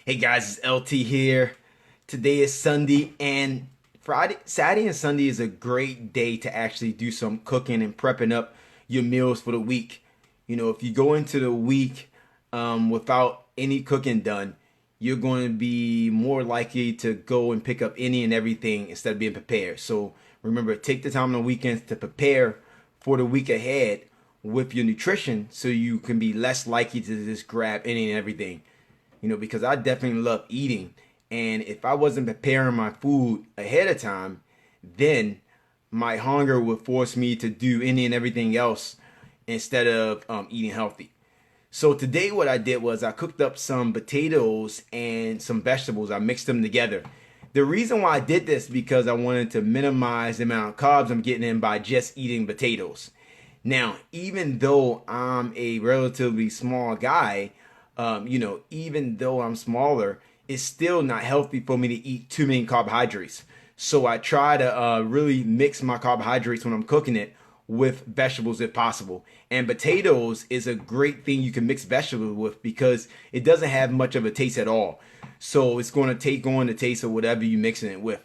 Hey guys, it's LT here. Today is Sunday, and Saturday and Sunday is a great day to actually do some cooking and prepping up your meals for the week. You know, if you go into the week without any cooking done, you're going to be more likely to go and pick up any and everything instead of being prepared. So remember, take the time on the weekends to prepare for the week ahead with your nutrition so you can be less likely to just grab any and everything. You know, because I definitely love eating. And if I wasn't preparing my food ahead of time, then my hunger would force me to do any and everything else instead of eating healthy. So today what I did was I cooked up some potatoes and some vegetables. I mixed them together. The reason why I did this because I wanted to minimize the amount of carbs I'm getting in by just eating potatoes. Now, even though I'm a relatively small guy, even though I'm smaller, it's still not healthy for me to eat too many carbohydrates. So I try to really mix my carbohydrates when I'm cooking it with vegetables if possible. And potatoes is a great thing you can mix vegetables with because it doesn't have much of a taste at all. So it's going to take on the taste of whatever you're mixing it with.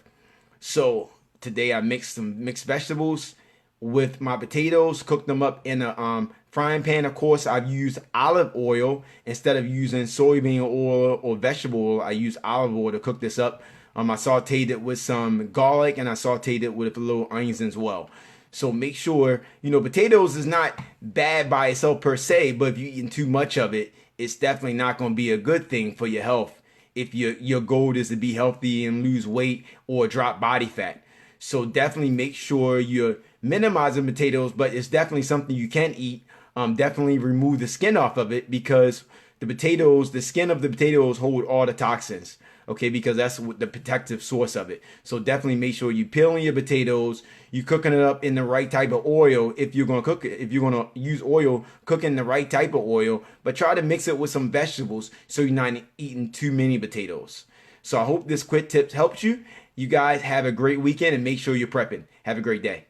So today I mixed some mixed vegetables with my potatoes, cooked them up in a frying pan. Of course, I've used olive oil instead of using soybean oil or vegetable oil. I use olive oil to cook this up. I sauteed it with some garlic and I sauteed it with a little onions as well. So make sure, potatoes is not bad by itself per se, but if you're eating too much of it, it's definitely not going to be a good thing for your health if your goal is to be healthy and lose weight or drop body fat. So definitely make sure you're minimizing potatoes, but it's definitely something you can eat. Definitely remove the skin off of it because the skin of the potatoes hold all the toxins. Okay, because that's the protective source of it. So definitely make sure you peeling your potatoes, you cooking it up in the right type of oil. If you're gonna cook it, if you're gonna use oil, cook in the right type of oil, but try to mix it with some vegetables so you're not eating too many potatoes. So I hope this quick tips helps you. You guys have a great weekend and make sure you're prepping. Have a great day.